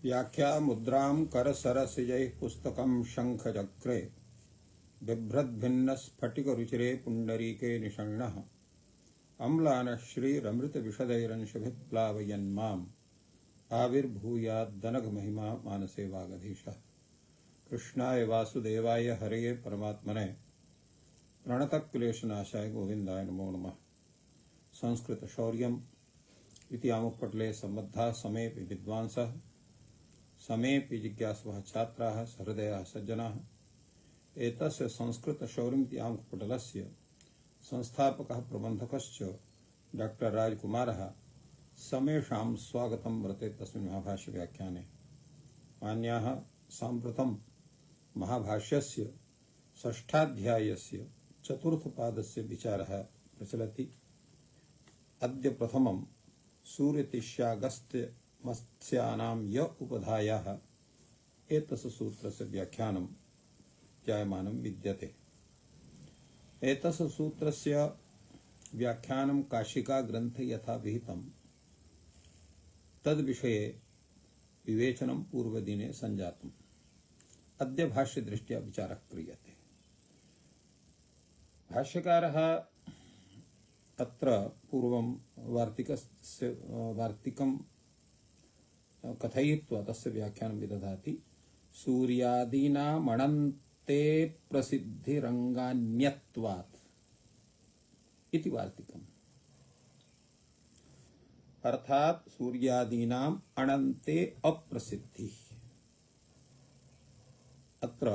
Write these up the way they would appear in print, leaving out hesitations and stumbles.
व्याख्या मुद्रां करसरसिजैः पुस्तकं शङ्खचक्रे बिभ्रद्भिन्नस्फटिकरुचिरे पुण्डरीके निषण्णः अम्लानः श्रीरमृतविशदैरंशभिः प्लावयन्माम् आविर्भूयाद्दनघमहिमा मानसे वागधीशः। कृष्णाय वासुदेवाय हरये परमात्मने प्रणतक्लेशनाशाय गोविन्दाय नमो नमः। संस्कृतशौर्यम् इति आमुखपटले सम्बद्धाः समेऽपि विद्वांसः समेऽपि जिज्ञासवः छात्राः सहृदयाः सज्जनाः एतस्य संस्कृतशौर्यम् इति आमुखपटलस्य संस्थापकः प्रबन्धकश्च डॉक्टर राजकुमारः समेषां स्वागतं वर्तते तस्मिन् महाभाष्यव्याख्याने। मान्याः साम्प्रतं महाभाष्यस्य षष्ठाध्यायस्य चतुर्थपादस्य विचारः प्रचलति। अद्य प्रथमं सूर्यतिष्यागस्त्य मत्स्यानां य उपधायाः एतस्य सूत्रस्य व्याख्यानं जायमानं विद्यते। एतस्य सूत्रस्य व्याख्यानं काशिका ग्रन्थे यथा विहितं तद्विषये विवेचनं पूर्वदिने सञ्जातम्। अद्य भाष्यदृष्ट्या विचारः क्रियते। भाष्यकारः अत्र पूर्वं वार्तिकं कथयित्वा तस्य व्याख्यानं विदधाति। सूर्यादीनामनन्ते प्रसिद्धिरङ्गान्यत्वात् इति वार्तिकम्। अर्थात सूर्यादीनाम् अनन्ते अप्रसिद्धि। अत्र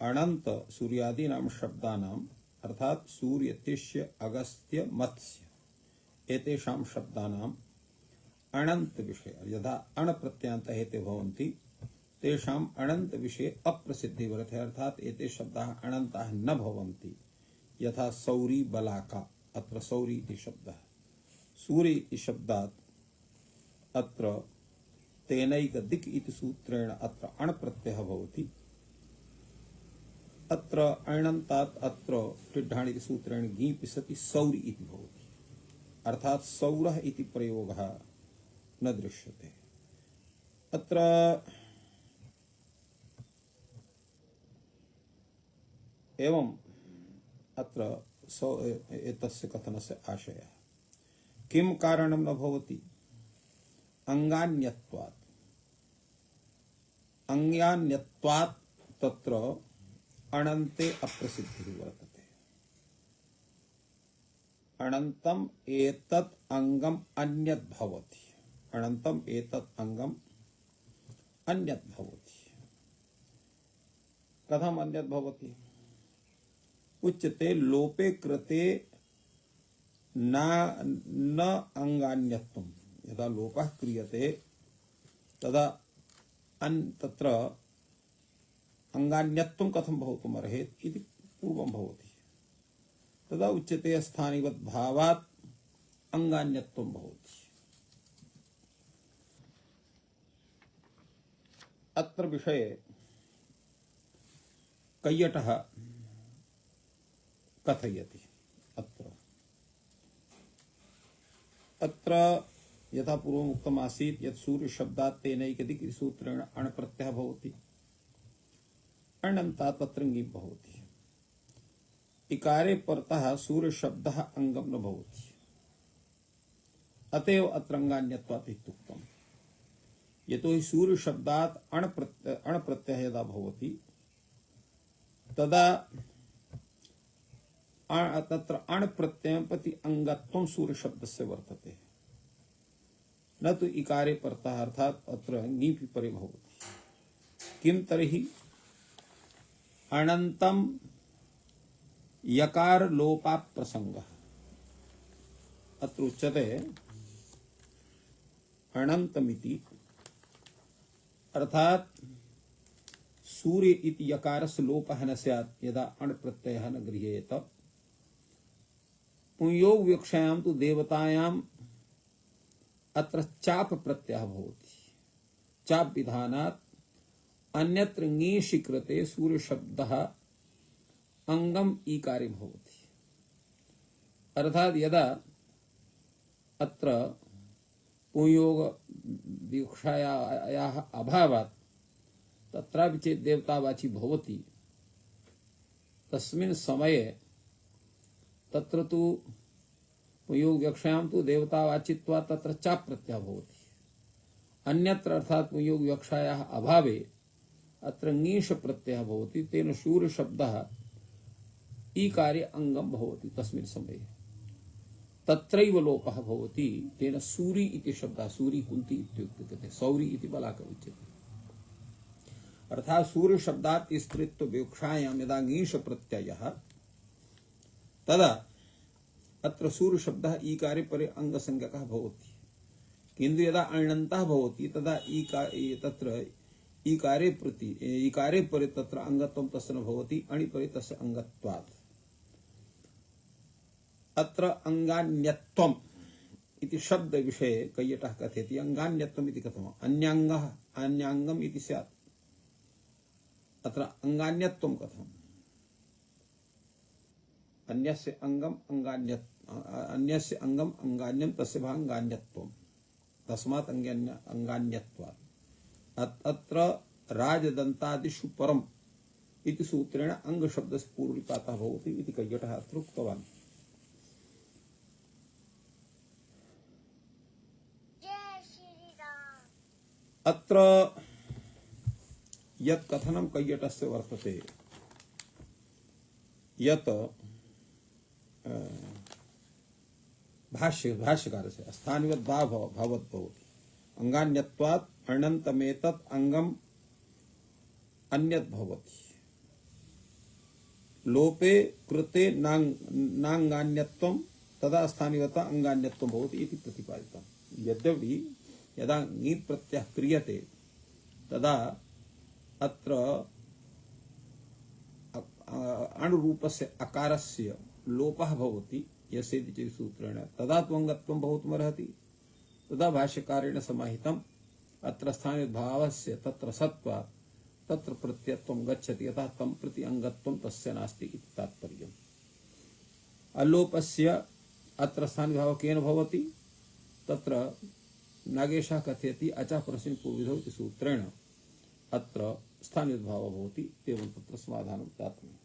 अनंत सूर्यादीनां शब्दानाम् अर्थात सूर्य, तिष्य, अगस्त्य, मत्स्य एतेषां शब्दानाम् अनंत विषय यदा अण प्रत्ययान्तः हेते भवन्ति तेषाम् अनंत विषये अप्रसिद्धि वर्तते। अर्थात एते शब्दाः अनन्ताः न भवन्ति। यथा सौरी, बलाका। अत्र सौरी इति शब्दः। सूर्य इति शब्दात् अत्र तेनैक दिक् इति सूत्रेण अत्र अण प्रत्ययः भवति। अत्र अणन्तात् अत्र टिड्ढाणि इति सूत्रेण गीपि सति सौरि इति भवति। अर्थात सौरः इति प्रयोगः न दृश्यते। अत्र एवं अत्र एतस्य कथनस्य आशयः किं कारणं न भवति? अंगान्यत्वात् तत्र अनन्ते अप्रसिद्धिः वर्तते। अनन्तम् एतत् अंगम् अन्यत् भवति। अनन्तम् एतत् अंगम् अन्यत् भवति। कथम् अन्यत् भवति? उच्यते लोपे कृते न अंगान्यत्वम्। यदा लोपः क्रियते तदा तत्र अंगान्यत्वं कथं भवितुमर्हेत् इति पूर्वं भवति। तदा उच्यते स्थानिवत् भावात् अंगान्यत्वं भवति। अत्र विषये कैयटः कथयति। अत्र यथा पूर्वम् उक्तमासीत् यत् सूर्यशब्दात् तेनैकदिक् इति सूत्रेण अण् प्रत्ययः भवति। अण्णन्तात् तत्र ङीप् भवति। इकारे परतः सूर्यशब्दः अङ्गं न भवति। अतएव अत्र अङ्गान्यत्वात् इत्युक्तम्। यतोहि सूर्यशब्दात् अण् प्रत्ययः यदा भवति तदा तत्र अण् प्रत्ययं प्रति अङ्गत्वं सूर्यशब्दस्य वर्तते, न तु इकारे परतः अर्थात् अत्र ङीपि परे भवति। किं तर्हि अनन्तं यकार लोपात् प्रसंगः। अत्र उच्यते अनन्तमिति अर्थात सूर्य इति यकारस्य लोपः न स्यात् यदा अण् प्रत्ययः न गृह्येत। पुंयोग विवक्षायां तु देवतायाम् अत्र चाप प्रत्ययः भवति। चाप विधानात् अन्यत्र ङीषि कृते सूर्य शब्दः अंगम ईकारे भवति। अर्थात यदा अत्र पुंयोग विवक्षायाः अभावात् तत्रापि चेत् देवतावाची भवति तस्मिन् समये तत्र तु पुंयोग विवक्षायां तु देवतावाचित्वात् तत्र चाप् प्रत्ययः भवति। अन्यत्र अर्थात् पुंयोग विवक्षायाः अभावे अत्र ङीष प्रत्ययः भवति। तेन शूर शब्दः ईकारे अंगम भवति तस्मिन् समये तत्रैव लोपः भवति। तेन सूरी इति शब्दः सूरी कुंती इत्युक्ते सौरी इति बलाकर उच्यते। अर्थात् सूर्य शब्दात् स्त्रीत्व विवक्षायां यदा ङीष प्रत्ययः तदा अत्र सूर्य शब्दः ईकारे परे अंग संज्ञकः भवति। किन्तु यदा अण्णन्तः भवति तदा तत्र ईकारे परे तत्र अंगत्वं तस्य न भवति। अणि परे तस्य अंगत्वात् अत्र अंगान्यत्वम् इति शब्द विषये कैयटः कथयति। अंगान्यत्वम् इति कथम् अन्याङ्गः अन्याङ्गम् इति स्यात्। अत्र अंगान्यत्वं कथम् अन्यस्य अंगम् अंगान्यं तस्य भाङ्गान्यत्वम् तस्मात् अंगान्यत्वात् अत्र राजदन्तादिषु परम् इति सूत्रेण अंग शब्दस्य पूर्वनिपातः भवति इति कैयटः अत्र उक्तवान्। अत्र यत् कथनं कैयटस्य वर्तते यत् भाष्यकारस्य स्थानिवद् भाववत् भवति अंगान्यत्वात् अनन्तमेतत् अंगम अन्यत् भवति। लोपे कृते नांगान्यत्वं तदा स्थानिवता अंगान्यत्वं भवति इति प्रतिपादितम्। यद्यपि यदा ङीत् प्रत्ययः क्रियते तदा अत्र अणुरूपस्य अकारस्य लोपः भवति यस्येति सूत्रेण तदा त्वङ्गत्वं भवितुमर्हति। तदा भाष्यकारेण समाहितम् अत्र स्थानिभावस्य तत्र सत्त्वात् तत्र प्रत्ययत्वं गच्छति अतः तं प्रति अंगत्वं तस्य नास्ति इति तात्पर्यम्। अलोपस्य अत्र स्थानिभावः केन भवति तत्र नागेशः कथयति अचः परस्मिन् पूर्वविधौ इति सूत्रेण अत्र स्थानिभावः भवति। एवं तत्र समाधानं दातव्यम्।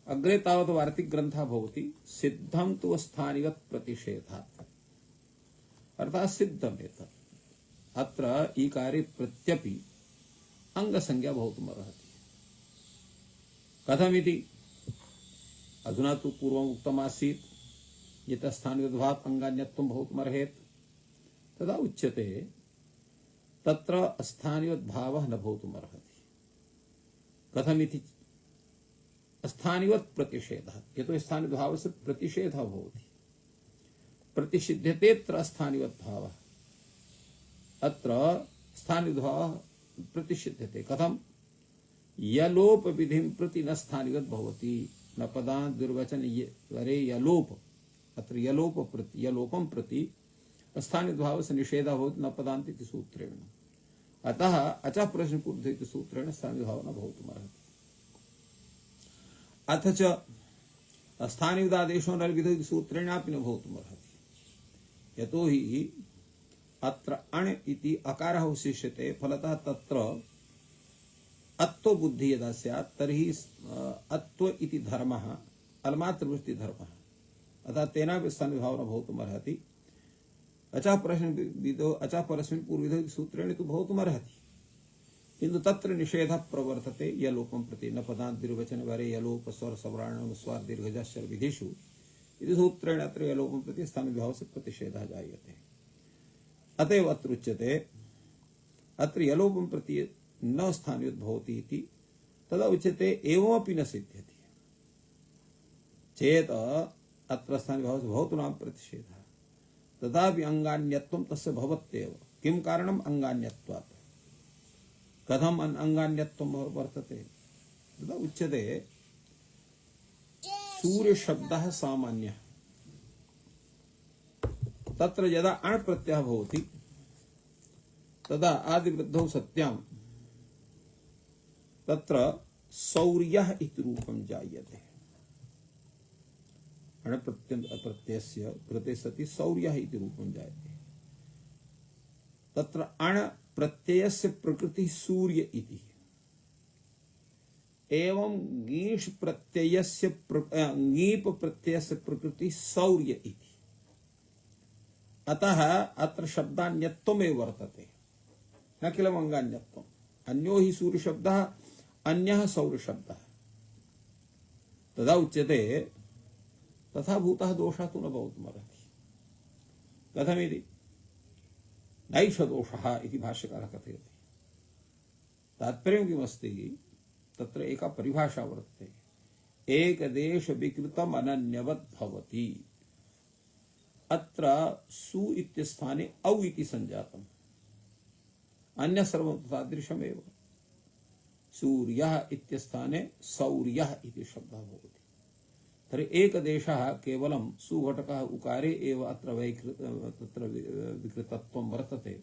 अग्रे तावत् वार्तिक ग्रन्थः भवति सिद्धं तु स्थानिवत् प्रतिषेधात् अर्थात् सिद्धमेतत् अत्र ईकारे प्रत्यपि अंगसंज्ञा भवितुमर्हति। कथमिति अधुना तु पूर्वम् उक्तमासीत् यतः स्थानिवद्भावात् अंगान्यत्वं भवितुमर्हेत् तदा उच्यते तत्र स्थानिवद्भावः न भवितुमर्हति। कथमिति स्थानिवत् प्रतिषेधः यतो स्थानिवद्भावस्य प्रतिषेधः भवति। प्रतिषिध्यतेऽत्र स्थानिवद्भावः अत्र स्थानिवद्भावः प्रतिषिध्यते। कथम् यलोप विधिं प्रति न स्थानिवद् भवति न पदान् दुर्वचन वरे यलोप अत्र यलोपं प्रति स्थानिवद्भावस्य निषेधः भवति न पदान्त इति सूत्रेण। अतः अचः प्रश्नपूर्वः इति सूत्रेण स्थानिवद्भावः न भवितुमर्हति। अथ च स्थानिवदादेशो नल्विधौ इति सूत्रेणापि न भवितुमर्हति। यतो हि अत्र अण् इति अकारः अवशिष्यते फलतः तत्र अत्व बुद्धि यदा स्यात् तर्हि अत्व इति धर्मः अलमात्रवृत्ति धर्मः अतः तेनापि स्थानिभावः न भवितुमर्हति। अचः परस्मिन् पूर्वविधौ इति सूत्रेण तु भवितुमर्हति किन्तु तत्र निषेधः प्रवर्तते यलोपं प्रति न पदान्त द्विर्वचन वरे यलोप स्वर सवर्णानां स्वर दीर्घजश्चर विधिषु इति सूत्रेण अत्र यलोपं प्रति स्थानिभावस्य प्रतिषेधः जायते। अतएव अत्र उच्यते अत्र यलोपं प्रति न स्थानिवद् भवति इति तदा उच्यते एवमपि न सिद्ध्यति चेत् अत्र स्थानिभावस्य भवतु नाम प्रतिषेधः तथापि अंगान्यत्वं तस्य भवत्येव। किं कारणम् अंगान्यत्वात् कथम् अंगान्यत्वं वर्तते तदा उच्यते सूर्य शब्दः सामान्यः तत्र यदा अण् प्रत्ययः भवति तदा आदिवृद्धौ सत्यां तत्र सौर्यः इति रूपं जायते। अण् प्रत्ययस्य कृते सति सौर्यः इति रूपं जायते। तत्र अण प्रत्ययस्य प्रकृति सूर्य इति एवं गीष प्रत्ययस्य ङीप प्रत्ययस्य प्रकृति सौर्य इति। अतः अत्र शब्दान्यत्वमेव वर्तते, न किल अंगान्यत्वम्। अन्यो हि सूर्य शब्दः अन्यः सौर्य शब्दः। तदा उच्यते तथा भूतः दोषः तु न भवितुमर्हति। कथमिति? नैष दोषः इति भाष्यकारः कथयति। तात्पर्यं किमस्ति? तत्र एका परिभाषा वर्तते, एकदेश विकृतम् अनन्यवत् भवति। अत्र सु इत्यस्थाने औ इति संजातम्, अन्य सर्वं तादृशमेव। सूर्यः इत्यस्थाने सौर्यः इति शब्दः भवति। तर्हि एकदेशः केवलं सुघटकः उकारे एव अत्र तत्र विकृतत्वं वर्तते।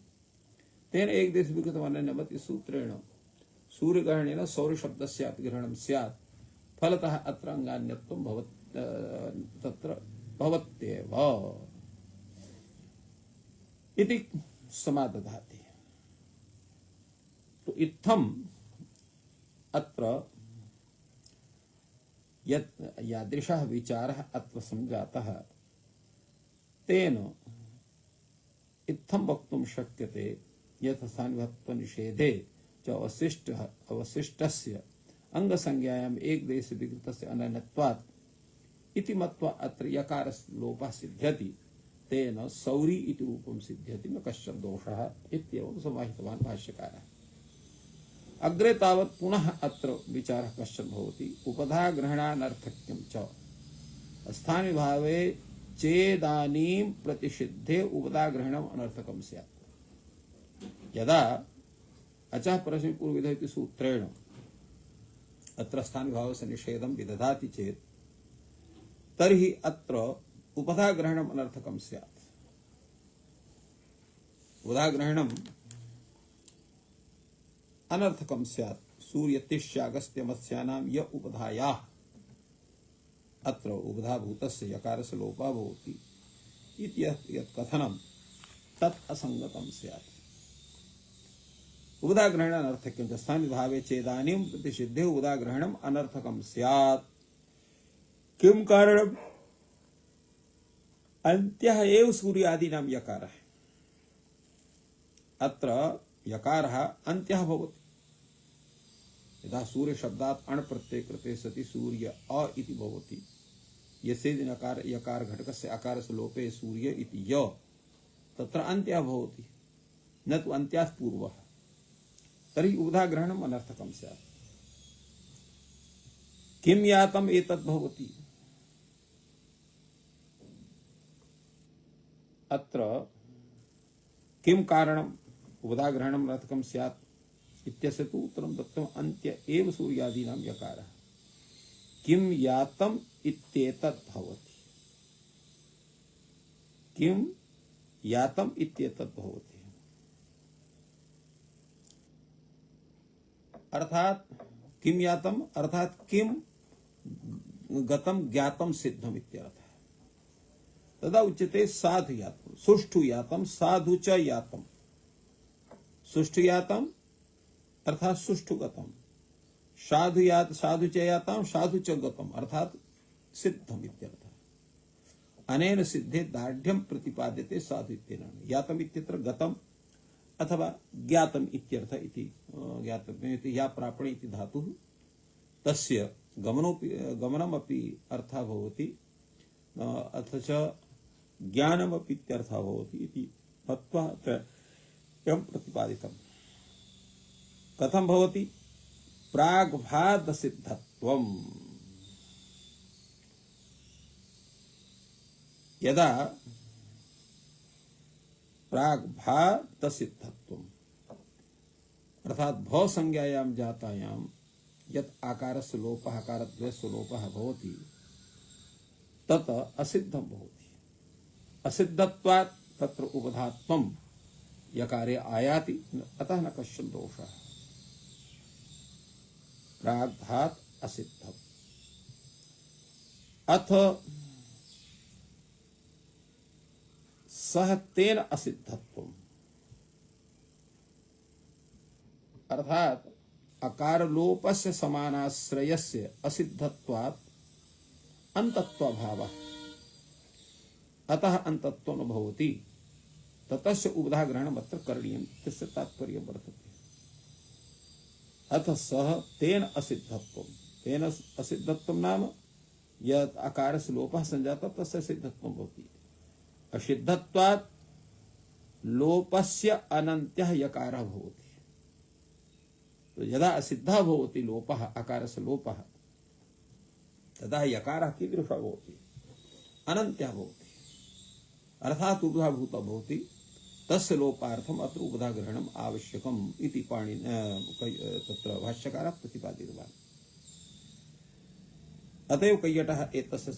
तेन एकदेश विकृतम् अनन्यवत् इति सूत्रेण सूर्यग्रहणेन सौर्यशब्दस्यापि ग्रहणं स्यात्। फलतः अत्र अंगान्यत्वं तत्र भवत्येव इति समादधाति। तो इत्थम् अत्र यत् यादृशः विचारः अत्र संजातः, तेन इत्थं वक्तुं शक्यते यत् स्थानिभत्वनिषेधे च अवशिष्टस्य अंगसंज्ञायाम् एकदेश विकृतस्य अनन्यत्वात् इति मत्वा अत्र यकारस्य लोपः सिद्ध्यति। तेन सौरी इति रूपं सिद्ध्यति, न कश्चन दोषः इत्येवं समाहितवान् भाष्यकारः। अग्रे तावत् पुनः अत्र विचारः कश्चन भवति, उपधाग्रहणानर्थक्यं च स्थानिभावे चेदानीं प्रतिषिद्धे उपधाग्रहणम् अनर्थकं स्यात्। यदा अचः परस्मैपूर्वविधौ इति सूत्रेण अत्र स्थानिभावस्य निषेधं विदधाति चेत् तर्हि अत्र उपधाग्रहणम् अनर्थकं स्यात्। उपधाग्रहणम् अनर्थकं स्यात्। सूर्यतिश्यागस्त्यमत्स्यानां य उपधायाः, अत्र उपधाभूतस्य यकारस्य लोपः भवति इति यत् कथनं तत् असंगतं स्यात्। उपधाग्रहण अनर्थक्यं च स्थानिभावे चेदानीं प्रतिषिद्धे उपधाग्रहणम् अनर्थकं स्यात्। किं कारणम्? अन्त्यः एव सूर्यादीनां यकारः। अत्र यकारः अन्त्यः भवति। यदा सूर्य शब्दात् अण् प्रत्यय कृते सति सूर्य अ इति भवति। यस्यैदिन यकार घटकस्य अकारस्य लोपे सूर्य इति य, तत्र अन्त्यः भवति, न तु अन्त्यात् पूर्वः। तर्हि उपधाग्रहणम् अनर्थकं स्यात्। किं यातम् एतद् भवति? अत्र किं कारणम् उपधाग्रहणम् अनर्थकं स्यात् इत्यस्य तु उत्तरं दत्तम्, अन्त्य एव सूर्यादीनां यकारः। किं यातम् इत्येतत् भवति। किं यातम् इत्येतत् भवति अर्थात किं यातम् अर्थात किं गतं ज्ञातं सिद्धम् इत्यर्थः। तदा उच्यते साधु यातम्, सुष्ठु यातम्, साधु च यातम्। सुष्ठु यातम् अर्थात सुष्ठु गतम्, साधु च यातम्, साधु च गतम् अर्थात सिद्धम् इत्यर्थः। अनेन सिद्धे दार्ढ्यं प्रतिपाद्यते साधु इत्यनेन। यातम् इत्यत्र गतम् अथवा ज्ञातम् इत्यर्थ इति। ज्ञातम् या प्रापणे इति धातुः, तस्य गमनमपि अर्थः भवति, अथ च ज्ञानमपि इत्यर्थः भवति इति मत्वा एवं प्रतिपादितम्। कथं भवति? प्राग्भाद सिद्धत्वम्। यदा प्राग्भाद सिद्धत्वम् अर्थात भ संज्ञायां जातायां यत् आकारस्य लोपः आकारद्वयस्य लोपः भवति तत् असिद्धं भवति। असिद्धत्वात् तत्र उपधात्वं यकारे आयाति, अतः न कश्चन दोषः। प्राग्भात् असिद्धम्। अथ सह तेन असिद्धत्वम्। अर्थात अकार लोपस्य समानाश्रयस्य असिद्धत्वात् अंतत्वभावः अतः अंतत्व न भवति ततस्य उपधा ग्रहणमत्र करणीयम् तस्य तात्पर्यं वर्तते। अथ सः तेन असिद्धत्वं तेन असिद्धत्वं नाम यत् अकारस्य लोपः संजातः तस्य सिद्धत्वं भवति। असिद्धत्वात् लोपस्य अनन्त्यः यकारः भवति। तो यदा असिद्धः भवति लोपः अकारस्य लोपः तदा यकारः कीदृशः भवति अनन्त्यः भवति अर्थात् उपधाभूतः भवति। तस्य लोपार्थम् अत्र उपधाग्रहणम् आवश्यकम् इति तत्र भाष्यकारः प्रतिपादितवान्। अतएव कैयटः एतस्य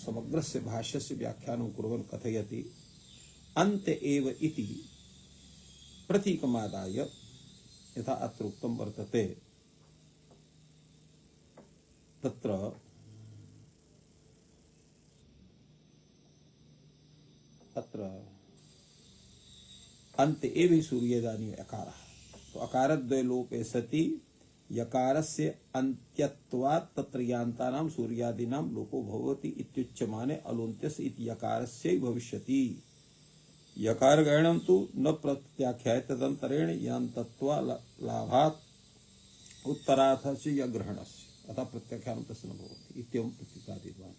समग्रस्य भाष्यस्य व्याख्यानं कुर्वन् कथयति अन्ते एव इति प्रतीकमादाय यथा अत्र उक्तं वर्तते तत्र अत्र अन्ते एव सूर्यदानी अकारः। तो अकारद्वय लोपे सति यकारस्य अन्त्यत्वात् तत्र यान्तानां सूर्यादीनां लोपो भवति इत्युच्यमाने अलोन्त्यस्य इति यकारस्य भविष्यति। यकार ग्रहणं तु न प्रत्याख्यायते तदन्तरेण यान्तत्वा लाभात् उत्तरार्थस्य यग्रहणस्य अतः प्रत्याख्यानं तस्य न भवति इत्येवं प्रतिपादितवान्।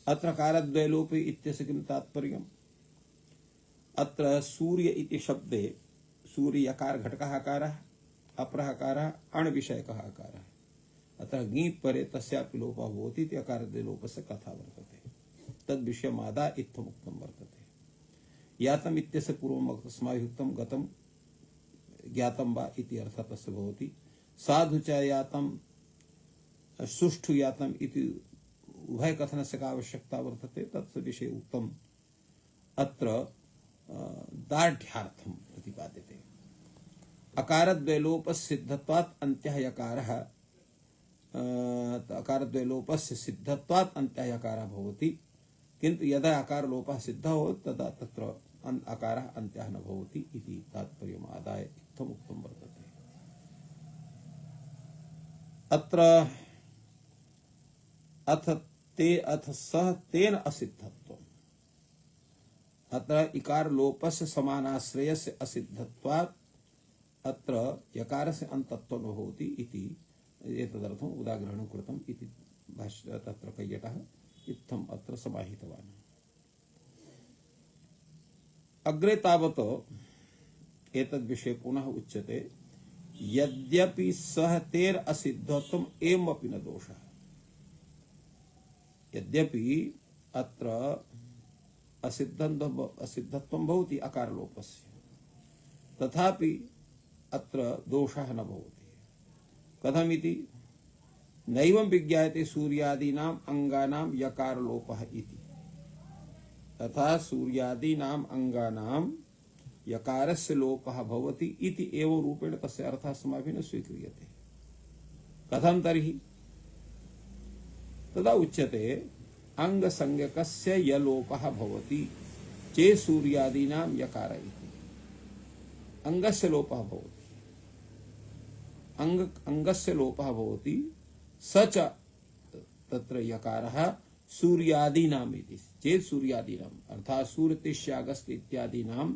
अत्र अकारद्वय लोपे इत्यस्य किं तात्पर्यम्? अत्र सूर्य इति शब्दे सूर्य यकार घटकः आकारः अपरः आकारः अण् विषयकः आकारः। अतः ङी परे तस्यापि लोपः भवति इति अकारद्वय लोपस्य कथा वर्तते। तद्विषयमादा इत्थम् उक्तं वर्तते। यातम् इत्यस्य पूर्वम् अस्माभिरुक्तं गतं ज्ञातं वा इति अर्थः तस्य भवति। साधु च यातं सुष्ठु यातम् इति उभयकथनस्य का आवश्यकता वर्तते तस्य विषये उक्तम्। अत्र दार्ढ्यार्थं प्रतिपाद्यते। अकारद्वयलोपस्य सिद्धत्वात् अन्त्यः यकारः अकारद्वयलोपस्य सिद्धत्वात् अन्त्यः यकारः भवति किन्तु यदा अकारलोपः सिद्धः भवति तदा तत्र अकारः अन्त्यः न भवति इति तात्पर्यम् आदाय इत्थम् उक्तं वर्तते। अत्र अथ सः तेन असिद्धत्वम् अत्र इकार लोपस्य समानाश्रयस्य असिद्धत्वात् अत्र यकारस्य अन्तत्वं न भवति इति एतदर्थम् उदाग्रहणं कृतम् इति भाष्य तत्र कैयटः इत्थम् अत्र समाहितवान्। अग्रे तावत् एतद्विषये पुनः उच्यते यद्यपि सः तेन असिद्धत्वम् एवमपि न दोषः। यद्यपि अत्र असिद्धत्वं भवति अकारलोपस्य तथापि अत्र दोषः न भवति। कथमिति? नैवं विज्ञायते सूर्यादीनाम् अंगानां यकारलोपः इति। तथा सूर्यादीनाम् अंगानां यकारस्य लोपः भवति इति एवं रूपेण तस्य अर्थः अस्माभिः न स्वीक्रियते। कथं तर्हि? तदा उच्यते अंगसंज्ञकस्य यलोपः भवति चेत् सूर्यादीनां यकार इति। अंगस्य लोपः भवति अंगस्य लोपः भवति स च तत्र यकारः सूर्यादीनाम् इति चेत् सूर्यादीनाम् अर्थात् सूर्यतिष्यागस्त इत्यादीनां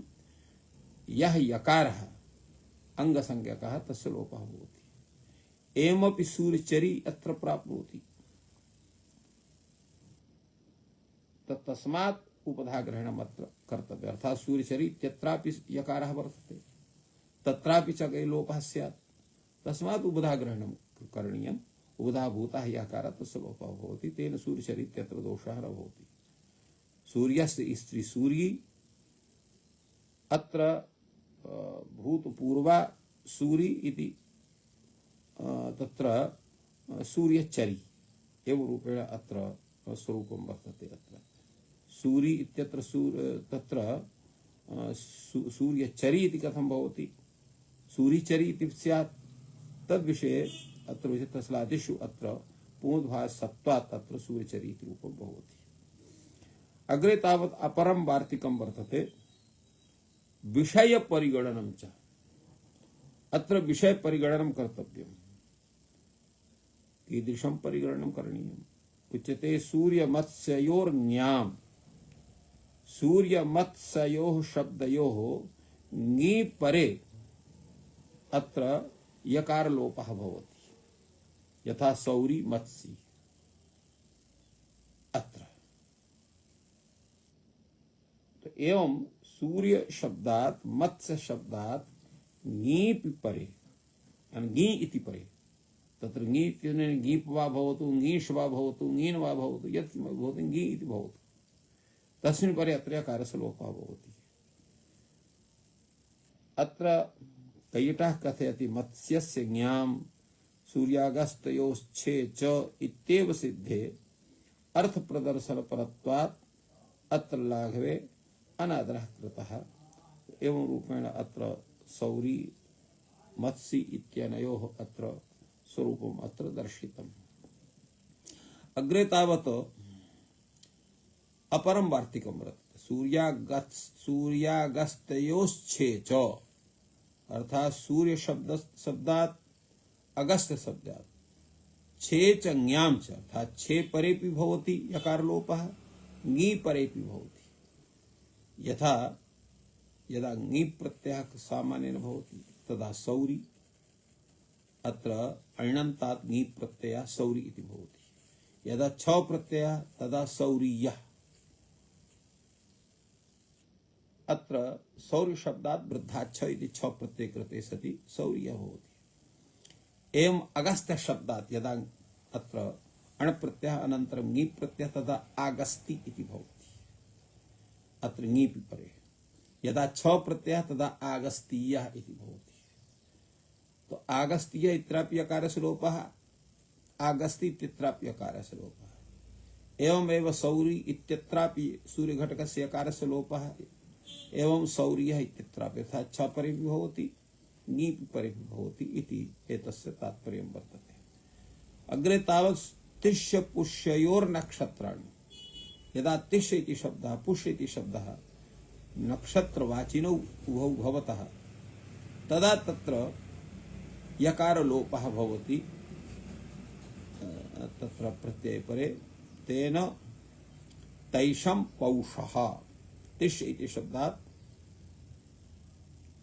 यः यकारः अंगसंज्ञकः तस्य लोपः भवति। एवमपि सूर्यचरी अत्र प्राप्नोति तस्मात् उपधाग्रहणम् अत्र कर्तव्यः। अर्थात् सूर्यचरी इत्यत्रापि यकारः वर्तते तत्रापि च लोपः स्यात् तस्मात् उपधाग्रहणं करणीयम्। उपधाभूतः यकारः तस्य लोपः भवति तेन सूर्यचरी इत्यत्र दोषः न भवति। सूर्यस्य स्त्री सूर्यी अत्र भूतपूर्वा सूरी इति तत्र सूर्यचरी एवं रूपेण अत्र स्वरूपं वर्तते। अत्र सूरी इत्यत्र तत्र सूर्यचरी इति कथं भवति? सूर्यचरी इति स्यात् तद्विषये अत्र तस्लादिषु अत्र पूर्वभासत्वात् अत्र सूर्यचरी इति रूपं भवति। अग्रे तावत् अपरं वार्तिकं वर्तते विषय परिगणनं च। अत्र विषय परिगणनं कर्तव्यम्। कीदृशं परिगणनं करणीयम्? उच्यते सूर्यमत्स्ययोर्ज्ञाम्। सूर्यमत्स्ययोः शब्दयोः ङि परे अत्र यकारलोपः भवति, यथा सौरी मत्सी। अत्र तो एवं सूर्य शब्दात् मत्स्य शब्दात् ङीपि परे, ङी इति परे, तत्र ङी इत्यनेन ङीप् वा भवतु, ङीष् वा भवतु, ङीन् वा भवतु, यत् भवतु ङी इति भवतु, तस्मिन् परे अत्र यकारस्य लोपः भवति। अत्र कैयटः कथयति मत्स्यस्य ङाम् सूर्यागस्तयोश्छे च इत्येव सिद्धे अर्थ प्रदर्शन परत्वात् अत्र लाघवे अनादरः कृतः। एवं रूपेण अत्र सौरी मत्सी इत्यनयोः अत्र स्वरूपम् अत्र दर्शितम्। अग्रे तावत् अपरं वार्तिकं वर्तते, सूर्यागस्तयोश्छे च, अर्थात सूर्य शब्दात् अगस्त शब्दात् छे च ङाम च, अर्थात छे परेपि भवति यकार लोपः, ङी परेपि भवति। यथा यदा ङी प्रत्ययः सामान्येन भवति तदा सौरी, अत्र अण्णन्तात् ङी प्रत्ययः सौरी इति भवति। यदा छ प्रत्ययः तदा सौरीयः। अत्र सौर्य शब्दात् वृद्धाच्छ इति छ प्रत्यय कृते सति सौर्यः भवति। एवं अगस्त शब्दात् यदा अत्र अण प्रत्ययः अनन्तरं ङी प्रत्ययः तदा आगस्ति इति भवति। अत्र ङीपि परे। यदा छ प्रत्ययः तदा आगस्तीयः इति भवति। तो आगस्तीय इत्रापि यकारस्य लोपः, आगस्ति इत्यत्रापि यकारस्य लोपः। एवमेव सौरी इत्यत्रापि सूर्यघटकस्य यकारस्य लोपः। एवं सौर्यः इत्यत्रापि, अर्थात् छ परे भी भवति, ङी परे भी भवति इति एतस्य तात्पर्यं वर्तते। अग्रे तावत् तिष्य पुष्ययोर्नक्षत्राणि, यदा तिष्य इति शब्दः पुष्य इति शब्दः नक्षत्रवाचिनौ उभौ भवतः तदा तत्र यकार लोपः भवति तत्र प्रत्यय परे। तेन तैषं पौषः, तिष्य इति शब्दात्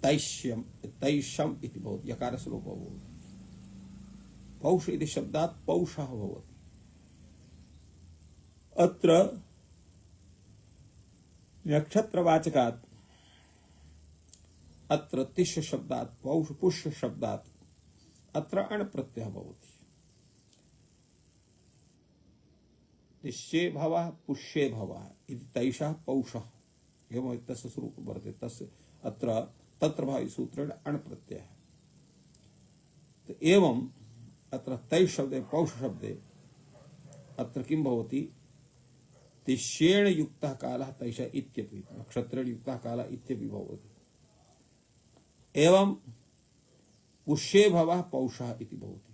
तैषम् इति भवति, यकारस्य लोपः भवति। पौष इति शब्दात् पौषः भवति। अत्र नक्षत्रवाचकात् अत्र तिष्य शब्दात् पौष पुष्य शब्दात् अत्र अण् प्रत्ययः भवति। तिष्ये भवः पुष्ये भवः इति तैषः पौषः, एवं तस्य स्वरूपं वर्तते। तस्य अत्र तत्र भावी सूत्रेण अण् प्रत्ययः। तो एवं अत्र तैः शब्दे पौष शब्दे अत्र किं भवति? तिष्येण युक्तः कालः तैष इत्यपि, नक्षत्रेण युक्तः कालः इत्यपि भवति। एवं पुष्ये भवः पौषः इति भवति।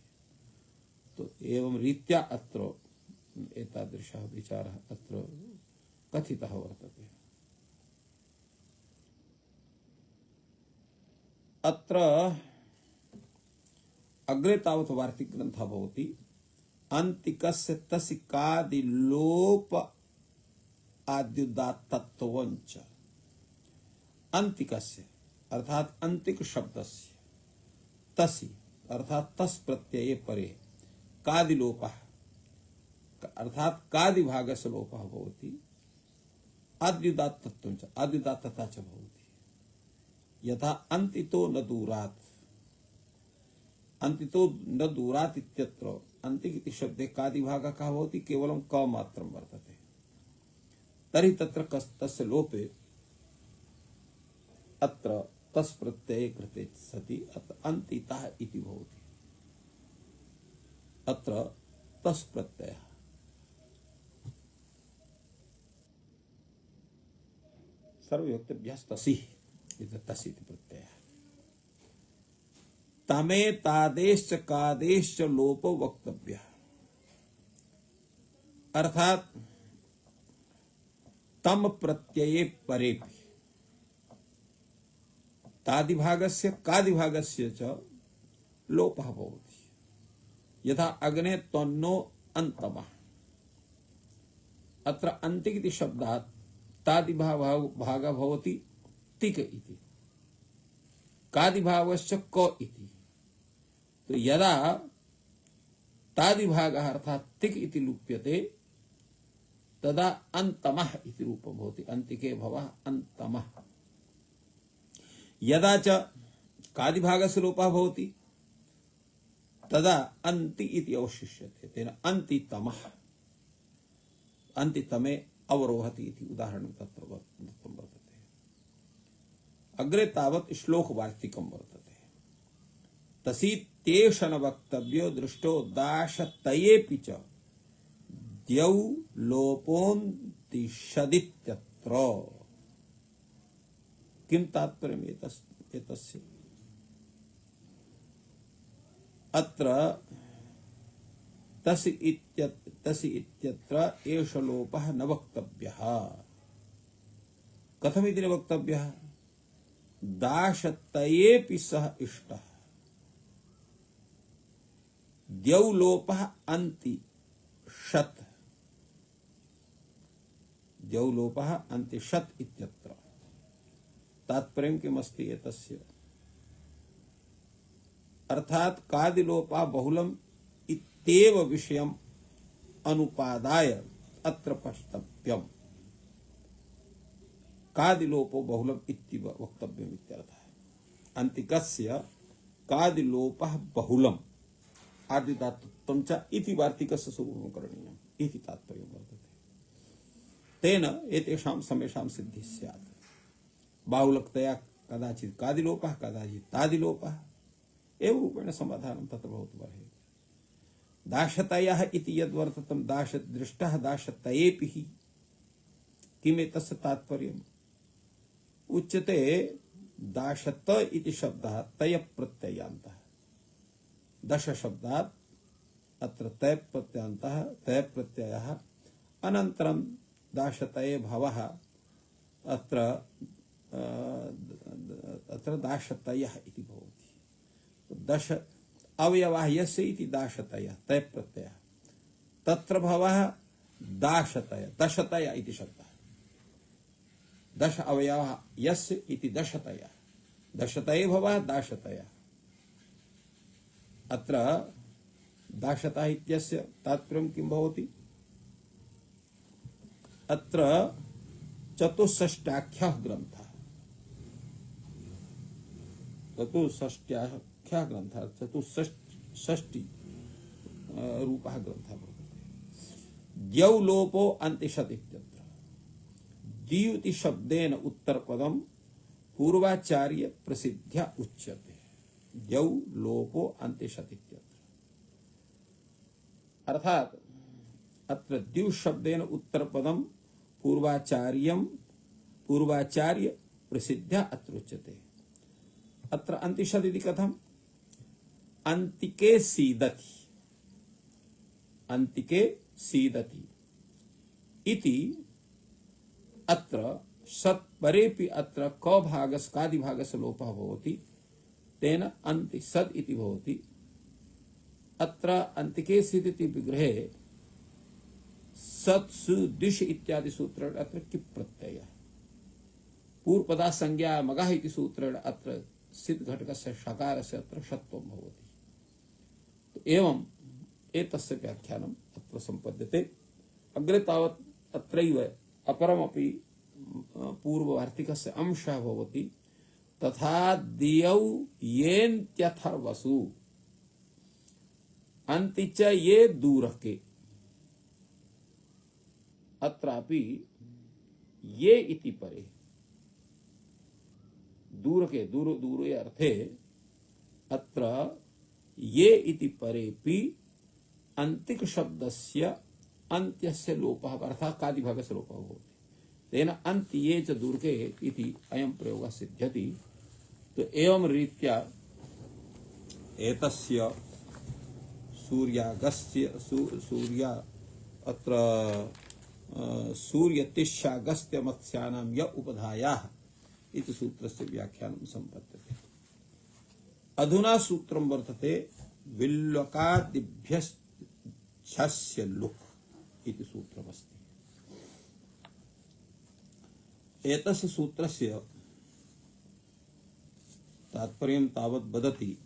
तो एवं रीत्या अत्र एतादृशः विचारः अत्र कथितः वर्तते। अत्र अग्रे तावत् वार्तिकग्रन्थः भवति अन्तिकस्य तसिकादिलोप आद्युदात्तत्वञ्च। अन्तिकस्य अर्थात अंतिक शब्दस्य तसि अर्थात तस् प्रत्यये परे कादिलोपः अर्थात कादि भागस्य लोपः भवति। आद्युदात्तत्वञ्च आद्युदात्तता च भवति। यथा अन्तितो न दूरात्, अन्तितो न दूरात् इत्यत्र अन्तिक इति शब्दे कादि भागः कः भवति? केवलं क मात्रं वर्तते। तर्हि तत्र तस्य लोपे अत्र तस् प्रत्यये कृते सति अत्र अन्तितः इति भवति। अत्र तस् प्रत्ययः सर्वविभक्तिभ्यः तसिः इति तस् इति प्रत्ययः। तमेतादेश्च कादेश्च लोपो वक्तव्यः, अर्थात तम प्रत्यये परेपि तादिभागस्य कादिभागस्य च लोपः भवति। यथा अग्ने त्वन्नो अन्तमः, अत्र अन्तिक इति शब्दात् तादिभागः भवति तिक इति, कादिभागश्च क इति। तो यदा तादिभागः अर्थात् तिक इति लुप्यते तदा अंतमः इति रूपं भवति, अन्तिके भवः अंतमः। यदा च कादिभागस्य लोपः भवति तदा अन्ति इति अवशिष्यते, तेन अन्तितमः, अन्तितमे अवरोहति इति उदाहरणं तत्र दत्तं वर्तते। अग्रे तावत् श्लोकवार्तिकं वर्तते। तसीत्येष न वक्तव्यो दृष्टो दाशतयेऽपि च द्यौ लोपोन्तिषदित्यत्र। किं तात्पर्यम् एतस्य? अत्र तस् इत्यत्र एष लोपः न वक्तव्यः। कथमिति न वक्तव्यः? दाशतयेऽपि सः इष्टः, द्यौ लोपः अन्ति शत्, द्यौ लोपः अन्ति शत् इत्यत्र। तात्पर्यं किमस्ति एतस्य? अर्थात कादिलोपः बहुलम् इत्येव विषयम् अनुपादाय अत्र पश्यतव्यम्। कादिलोपो बहुलम् इति वक्तव्यम् इत्यर्थः। अन्तिकस्य कादिलोपः बहुलम् आदिदात्तत्वं च इति वार्तिकस्य सुगमं करणीयम् इति तात्पर्यं वर्तते। तेन एतेषां समेषां सिद्धिः स्यात्। बाहुलकतया कदाचित् कादिलोपः कदाचित् तादिलोपः एव रूपेण समाधानं तत्र भवितुमर्हति। दाशतयः इति यद्वर्ततं दाशदृष्टः दाशतयेऽपि हि, किमेतस्य तात्पर्यम्? उच्यते दाशत इति शब्दः तय प्रत्ययान्तः, दश शब्दात् अत्र तय प्रत्ययान्तः, तय प्रत्ययः, अनन्तरं दाशतये भवः, अत्र दाशतयः इति भवति। दश अवयवः यस्य इति दाशतयः तय प्रत्ययः, तत्र भवः दाशतय, दशतय इति शब्दः। दश अवयवः यस्य इति दशतयः, दशतये भवः दाशतयः। अत्र दाशतः इत्यस्य तात्पर्यं किं भवति? अत्र चतुष्षष्ट्याख्यः ग्रन्थः, चतुष्षष्ट्याख्यः ग्रन्थः, चतुष्षष्टि रूपः ग्रन्थः वर्तते। द्यौ लोपो अन्तिषत् इत्यत्र द्यु इति शब्देन उत्तरपदं पूर्वाचार्य प्रसिद्ध्या उच्यते। द्यौ लोपो अन्तिषत् इत्यत्र अर्थात अत्र द्यु शब्देन उत्तरपदं पूर्वाचार्य प्रसिद्ध्या अत्र उच्यते। अत्र अन्तिषत् इति कथम्? अन्तिके सीदति, अन्तिके सीदति इति अत्र सत् परेपि अत्र क भागस् कादिभागस्य लोपः भवति, तेन अन्ति सद् इति भवति। अत्र अन्तिके सीदिति विग्रहे सत् सु दिश इत्यादि सूत्रेण अत्र किप् प्रत्ययः, पूर्वपदा संज्ञा मगः इति सूत्रेण अत्र सिद्ध घटकस्य षकारस्य अत्र षत्वं भवति। तो एवं एतस्य व्याख्यानम् अत्र सम्पद्यते। अग्रे तावत् अत्रैव अपरमपि पूर्ववार्तिकस्य अंशः भवति। तथा दियौ येन्त्यथर्वसु अन्ति च ये दूरके। अत्रापि ये इति परे दूरके दूरे अर्थे अत्र ये इति परेपि अन्तिक शब्दस्य अन्त्यस्य लोपः अर्थात् कादिभागस्य लोपः भवति। तेन अन्ति ये च दूरके इति अयं प्रयोगः सिद्ध्यति। तो एवं रीत्या एतस्य सूर्यतिष्यागस्त्य मत्स्यानां य उपधायाः इति सूत्रस्य व्याख्यानं सम्पद्यते। अधुना सूत्रं वर्तते विल्वकादिभ्यश्छस्य लुक् इति सूत्रमस्ति। एतस्य सूत्रस्य तात्पर्यं तावत् वदति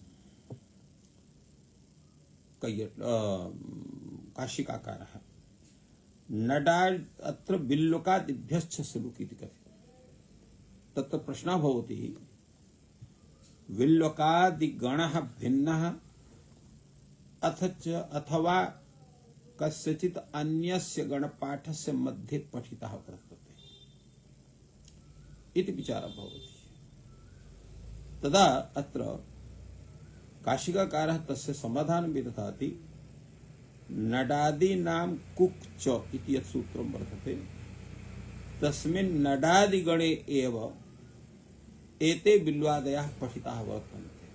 काशिकाकारः। नडाल् अत्र विल्लुकादिभ्यश्छस्य लुक् इति कथितम्। तत्र प्रश्नः भवति, विल्लुकादिगणः भिन्नः अथवा कस्यचित् अन्यस्य गणपाठस्य मध्ये पठितः वर्तते इति विचारः भवति। तदा अत्र काशिकाकारः तस्य समाधानं विदधाति। नडादीनां कुक् च इति यत् सूत्रं वर्तते, तस्मिन् नडादिगणे एव एते बिल्वादयः पठिताः वर्तन्ते।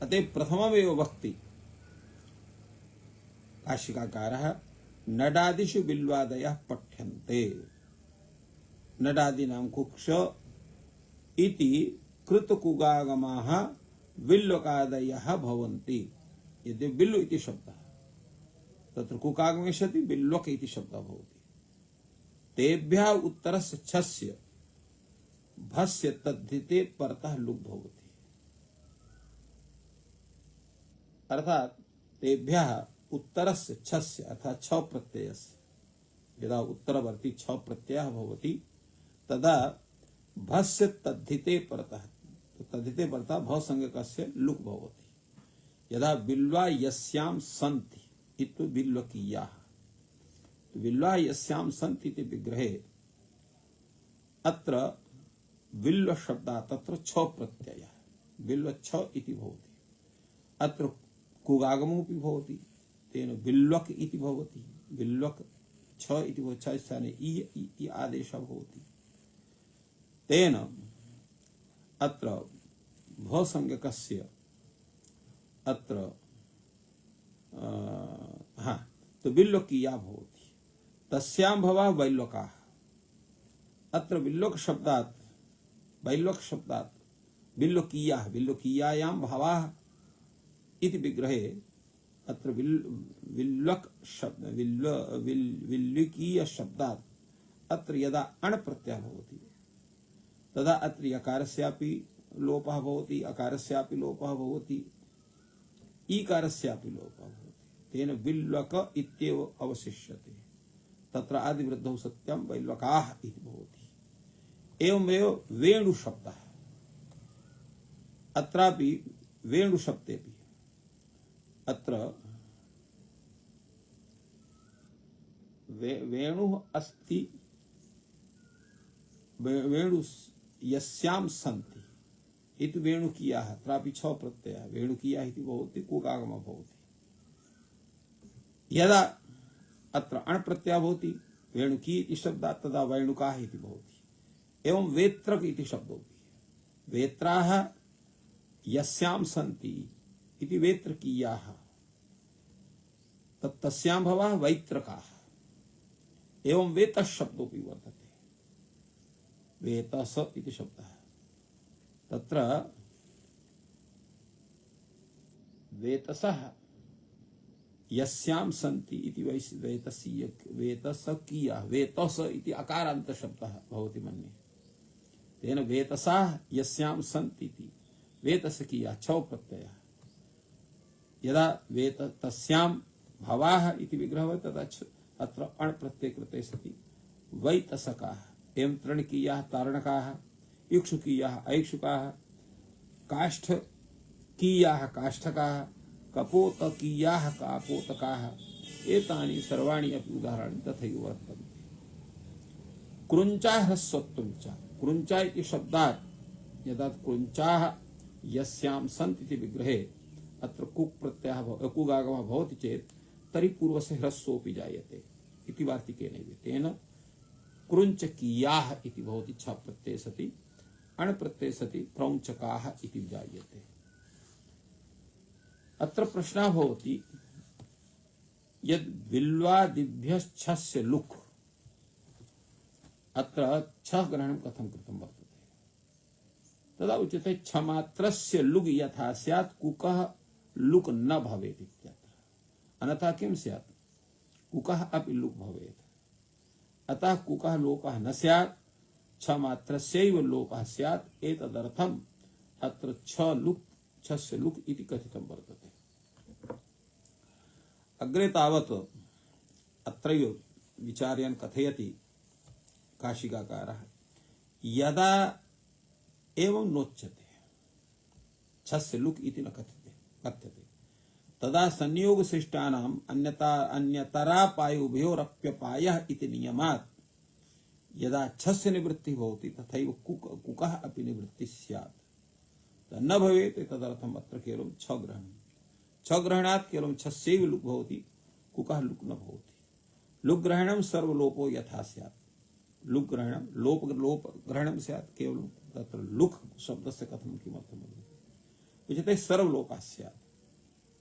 अतः प्रथममेव वक्ति काशिकाकारः नडादिषु बिल्वादयः पठ्यन्ते। नडादीनां कुक्ष इति कृतकुगागमाः बिल्वकादयः भवन्ति। यदि बिल्लु इति शब्दः तत्र कुकागमे सति बिल्वक इति शब्दः भवति। तेभ्यः उत्तरस्य छस्य भस्य तद्धिते परतः लुक् भवति। अर्थात तेभ्यः उत्तरस्य छस्य अर्थात छ प्रत्ययस्य, यदा उत्तरवर्ती छ प्रत्ययः भवति तदा भस्य तद्धिते परतः, तद्धिते परतः भवसंज्ञकस्य लुक् भवति। यदा बिल्वा यस्यां सन्ति इति बिल्वकीयाः, बिल्वा यस्यां सन्ति इति विग्रहे अत्र बिल्व शब्दात् तत्र छ प्रत्ययः, बिल्व छ इति भवति। अत्र कुगागमोऽपि भवति, तेन बिल्वक इति भवति। बिल्वक छ इति भवति, छ स्थाने इ आदेशः भवति। तेन अत्र भवसंज्ञकस्य अत्र तो बिल्वकीया भवति। तस्यां भवः वैल्वकाः। अत्र बिल्वक शब्दात् बिल्वकीयाः, बिल्वकीयायां भवाः इति विग्रहे अत्र विल्वक शब्द विल्वकीय शब्दात् अत्र यदा अण् प्रत्ययः भवति तदा अत्र यकारस्यापि लोपः भवति, अकारस्यापि लोपः भवति, ईकारस्यापि लोपः भवति। तेन बिल्वक इत्येव अवशिष्यते। तत्र आदिवृद्धौ सत्यं वैल्वकाः इति भवति। एवमेव वेणु शब्दः, अत्रापि वेणु शब्देपि अत्र वेणुः अस्ति, वेणु यस्यां सन्ति इति वेणुकीयाः, अत्रापि छ प्रत्ययः वेणुकीयाः इति भवति, कुगागमः भवति। यदा अत्र अण् प्रत्ययः भवति वेणुकी इति शब्दात् तदा वैणुकाः इति भवति। एवं वेत्रक इति शब्दोऽपि, वेत्राः यस्यां सन्ति इति वेत्रकीयाः, तस्यां भवः वैत्रकाः। एवं वेतस् शब्दोऽपि वर्तते, वेतस इति शब्दः। तत्र वेतसः यस्यां सन्ति इति वेतसकीयाः, वेतस इति अकारान्त शब्दः भवति मन्ये। तेन वेतसाः यस्यां सन्ति इति वेतसकीयाः छ प्रत्ययः। यदा वेत तस्यां भवाः इति विग्रहः भवति तदा अत्र अण् प्रत्यय कृते सति वैतसकाः। एवं तृणकीयाः तारणकाः, इक्षुकीयाः ऐक्षुकाः, काष्ठकीयाः काष्ठकाः, कपोतकीयाः कापोतकाः। एतानि सर्वाणि अपि उदाहरणानि तथैव वर्तन्ते। कृञ्चा ह्रस्वत्वं च, कृञ्चा इति शब्दात् यदा कृञ्चाः यस्यां सन्ति इति विग्रहे अत्र कुक् प्रत्ययः कुगागमः भवति चेत् तर्हि पूर्वस्य ह्रस्वोऽपि जायते इति वार्तिकेनैव। तेन कृञ्चकीयाः इति भवति छ प्रत्यये सति, अण् प्रत्यये सति क्रौञ्चकाः इति जायते। अत्र प्रश्नः भवति यद् बिल्वादिभ्यश्छस्य लुक्, अत्र छः ग्रहणं कथं कृतं वर्तते। तदा उच्यते क्षमात्रस्य लुग् यथा स्यात् कुकः लुक् न भवेत् इत्यत्र। अन्यथा किं स्यात्? कुकः अपि लुक् भवेत्। अतः कुकः लोपः न स्यात्, क्षमात्रस्यैव लोपः स्यात्। एतदर्थम् अत्र छस्य लुक् इति कथितं वर्तते। अग्रे तावत् अत्रैव विचार्यन् कथयति काशिकाकारः, यदा एवं नोच्यते, छस्य लुक् इति न कथ्यते, तदा संयोग शिष्टानाम् अन्यतरापायोभयोरप्यपायः इति नियमात् यदा छस्य निवृत्तिः भवति तथैव कुकः अपि निवृत्तिः स्यात्। न भवेत् तदर्थम् अत्र केवलं छग्रहणम्। छग्रहणात् केवलं छस्यैव लुक् भवति, कुकः लुक् न भवति। लुग्रहणं सर्वलोपो यथा स्यात्। लुग्रहणं लोप ग्रहणं स्यात्, केवलं तत्र लुक् शब्दस्य कथनं किमर्थम् उच्यते? सर्वलोपः स्यात्।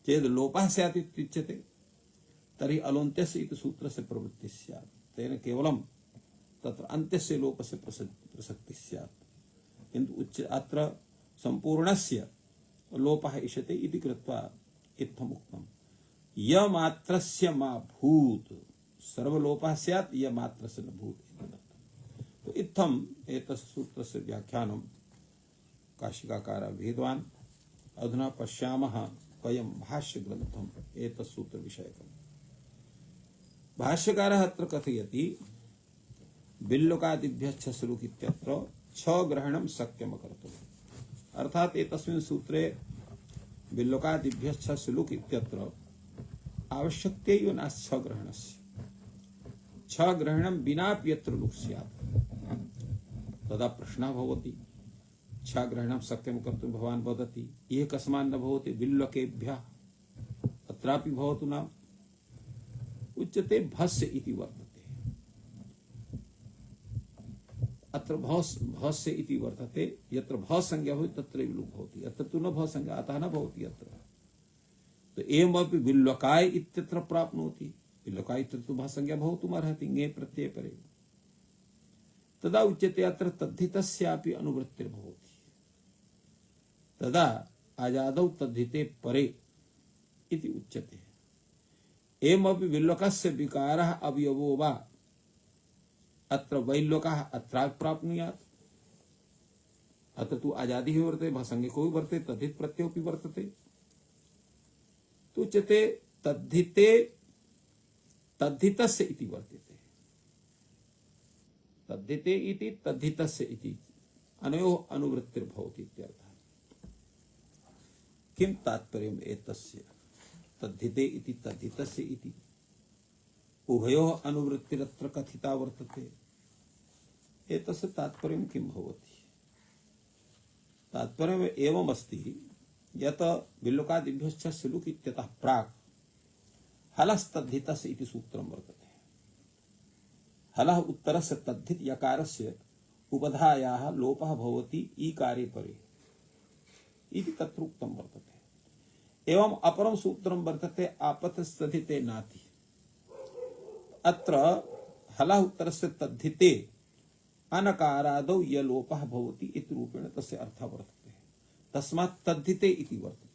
चेद् लोपः स्यात् इत्युच्यते तर्हि अलोन्त्यस्य इति सूत्रस्य प्रवृत्तिः स्यात्। तेन केवलं तत्र अन्त्यस्य लोपस्य प्रसक्तिः स्यात्। किन्तु अत्र सम्पूर्णस्य लोपः इष्यते इति कृत्वा इत्थम् उक्तम्। यमात्रस्य मा भूत्, सर्वलोपः स्यात्, यमात्रस्य न भूत्। तो इत्थम् एतस्य सूत्रस्य व्याख्यानं काशिकाकारः विहितवान्। अधुना पश्यामः वयं भाष्यग्रन्थम् एतत् सूत्रविषयकम्। भाष्यकारः अत्र कथयति बिल्लुकादिभ्यः छस्य लुक् इत्यत्र छग्रहणं शक्यमकर्तुम्। अर्थात् एतस्मिन् सूत्रे बिल्लुकादिभ्यः छस्य लुक् इत्यत्र आवश्यकत्यैव नास्ति छग्रहणस्य। छग्रहणं विनापि यत्र लुक् स्यात्। तदा प्रश्नः भवति, छग्रहणं शक्यं कर्तुं भवान् वदति, ये कस्मान् न भवति? बिल्लकेभ्यः। अत्रापि भवतु नाम। उच्यते भस्य इति वर्तते। अत्र भस्य इति वर्तते। यत्र भसंज्ञा भवति तत्रैव लुक् भवति, अत्र तु न भसंज्ञा, अतः न भवति अत्र। तो एवमपि बिल्लकाय इत्यत्र प्राप्नोति। बिल्लकाय इत्यत्र तु भसंज्ञा भवितुमर्हति ङे प्रत्यये परे। तदा उच्यते अत्र तद्धितस्यापि अनुवृत्तिर्भवति। तदा अजादौ तद्धिते परे इति उच्यते। एवमपि बिल्लकस्य विकारः अवयवो वा अत्र वैल्लकः अत्र प्राप्नुयात्। अत्र तु अजादिः वर्तते, भसंज्ञको वर्तते, तद्धित प्रत्ययोऽपि वर्तते। तो उच्यते तद्धिते तद्धितस्य इति वर्तते। तद्धिते इति तद्धितस्य इति अनयोः अनुवृत्तिर्भवति इत्यर्थः। किं तात्पर्यम् एतस्य? तद्धिते इति तद्धितस्य इति उभयोः अनुवृत्तिरत्र कथिता वर्तते। एतस्य तात्पर्यं किं भवति? तात्पर्यम् एवमस्ति यत् बिल्लकादिभ्यः छस्य लुक् इत्यतः प्राक् हलस्तद्धितस्य इति सूत्रं वर्तते। हलः उत्तरस्य तद्धित यकारस्य उपधायाः लोपः भवति ईकारे परे इति तत्र उक्तं वर्तते। एवं अपरं सूत्रं वर्तते आपतस्तद्धिते नाति। अत्र हलः उत्तरस्य तद्धिते अनकारादौ यलोपः भवति इति रूपेण तस्य अर्थः वर्तते। तस्मात् तद्धिते इति वर्तते।